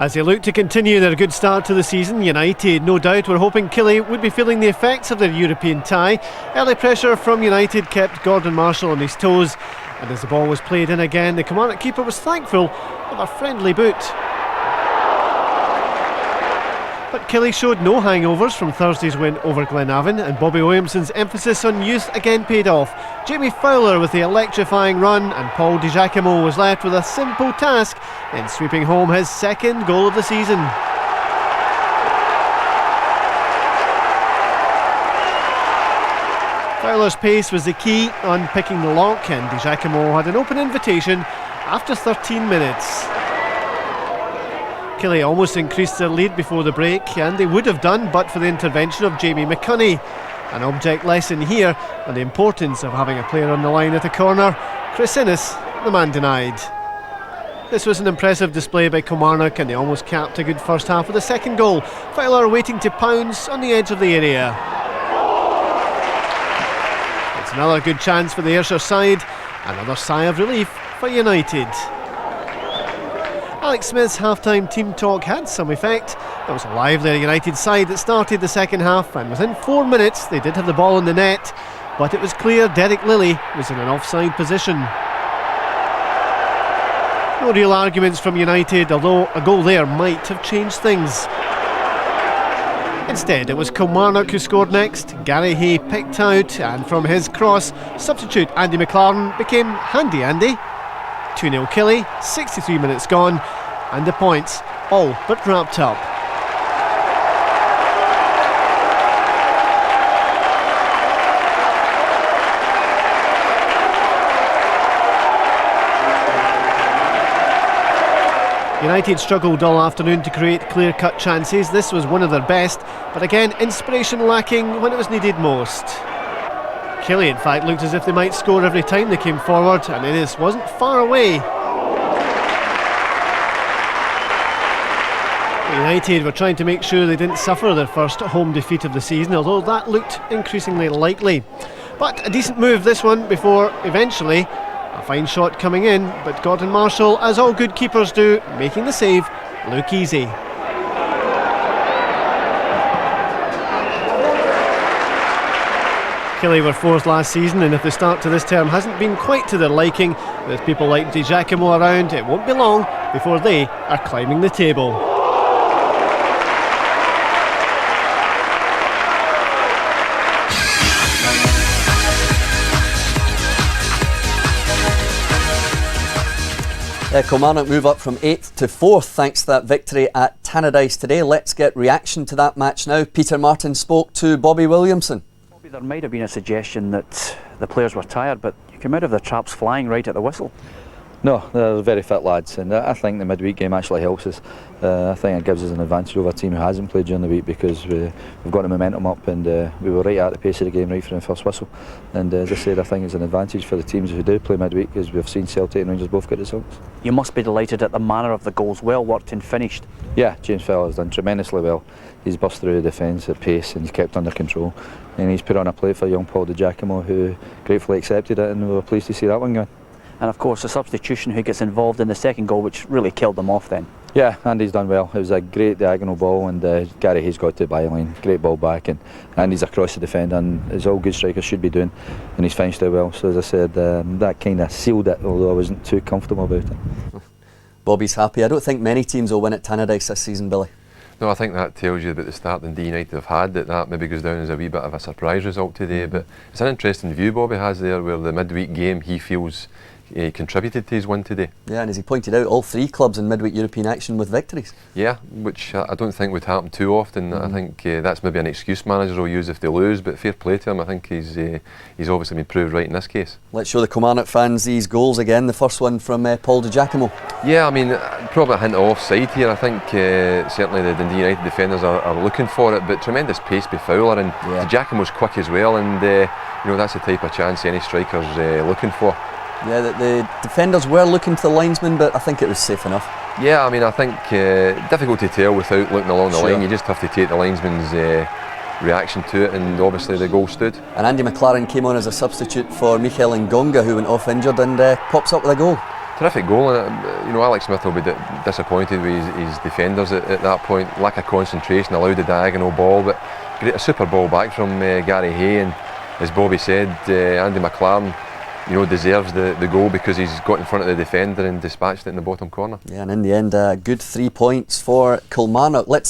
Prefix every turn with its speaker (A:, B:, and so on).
A: As they look to continue their good start to the season, United no doubt were hoping Killie would be feeling the effects of their European tie. Early pressure from United kept Gordon Marshall on his toes, and as the ball was played in again, the Kilmarnock keeper was thankful of a friendly boot. But Killie showed no hangovers from Thursday's win over Glenavon, and Bobby Williamson's emphasis on youth again paid off. Jamie Fowler with the electrifying run, and Paul Di Giacomo was left with a simple task in sweeping home his second goal of the season. Fowler's pace was the key on picking the lock, and Di Giacomo had an open invitation after 13 minutes. Killie almost increased their lead before the break, and they would have done but for the intervention of Jamie McCunney. An object lesson here on the importance of having a player on the line at a corner. Chris Innes, the man denied. This was an impressive display by Kilmarnock, and they almost capped a good first half with a second goal. Fowler waiting to pounce on the edge of the area. It's another good chance for the Ayrshire side. Another sigh of relief for United. Alex Smith's half-time team talk had some effect. It was a lively United side that started the second half, and within 4 minutes they did have the ball in the net, but it was clear Derek Lilly was in an offside position. No real arguments from United, although a goal there might have changed things. Instead, it was Kilmarnock who scored next. Gary Hay picked out, and from his cross, substitute Andy McLaren became Handy Andy. 2-0 Killie, 63 minutes gone, and the points all but wrapped up. United struggled all afternoon to create clear-cut chances. This was one of their best, but again, inspiration lacking when it was needed most. Killie, in fact, looked as if they might score every time they came forward, and Innes wasn't far away. United were trying to make sure they didn't suffer their first home defeat of the season, although that looked increasingly likely. But a decent move this one before eventually a fine shot coming in, but Gordon Marshall, as all good keepers do, making the save look easy. Killie were fourth last season, and if the start to this term hasn't been quite to their liking, with people like Di Giacomo around, it won't be long before they are climbing the table.
B: Kilmarnock move up from 8th to 4th thanks to that victory at Tannadice today. Let's get reaction to that match now. Peter Martin spoke to Bobby Williamson.
C: There might have been a suggestion that the players were tired, but you came out of the traps flying right at the whistle.
D: No, they're very fit lads, and I think the midweek game actually helps us. I think it gives us an advantage over a team who hasn't played during the week, because we've got the momentum up, and we were right at the pace of the game right from the first whistle. And as I said, I think it's an advantage for the teams who do play midweek, because we've seen Celtic and Rangers both get results.
C: You must be delighted at the manner of the goals, well worked and finished.
D: Yeah, James Fowler's done tremendously well. He's burst through the defence at pace, and he's kept under control, and he's put on a plate for young Paul Di Giacomo, who gratefully accepted it, and we were pleased to see that one going.
C: And of course the substitution who gets involved in the second goal, which really killed them off then.
D: Yeah, Andy's done well. It was a great diagonal ball, and Gary Hayes got to the byline. Great ball back, and Andy's across the defender, and as all good strikers should be doing, and he's finished it well. So as I said, that kind of sealed it, although I wasn't too comfortable about it.
B: Bobby's happy. I don't think many teams will win at Tannadice this season, Billy.
E: No, I think that tells you about the start Dundee United have had, that maybe goes down as a wee bit of a surprise result today. But it's an interesting view Bobby has there, where the midweek game he feels contributed to his win today.
B: Yeah, and as he pointed out, all three clubs in midweek European action with victories.
E: Yeah, which I don't think would happen too often. I think that's maybe an excuse managers will use if they lose, but fair play to him. I think he's obviously been proved right in this case. Let's
B: show the Kilmarnock fans these goals again. The first one from Paul Di Giacomo.
E: Yeah, I mean, probably a hint of offside here. I think certainly the Dundee United defenders are looking for it, but tremendous pace by Fowler, and Di Giacomo's quick as well, and that's the type of chance any striker's looking for.
B: Yeah, the defenders were looking to the linesman, but I think it was safe enough.
E: Yeah, I mean, I think difficult to tell without looking along the line. You just have to take the linesman's reaction to it, and obviously the goal stood.
B: And Andy McLaren came on as a substitute for Michael Ngonga, who went off injured, and pops up with a goal.
E: Terrific goal, and you know, Alex Smith will be disappointed with his defenders at that point. Lack of concentration, allowed the diagonal ball, but a super ball back from Gary Hay, and as Bobby said, Andy McLaren, you know, deserves the goal because he's got in front of the defender and dispatched it in the bottom corner.
B: Yeah, and in the end, a good 3 points for Kilmarnock. Let's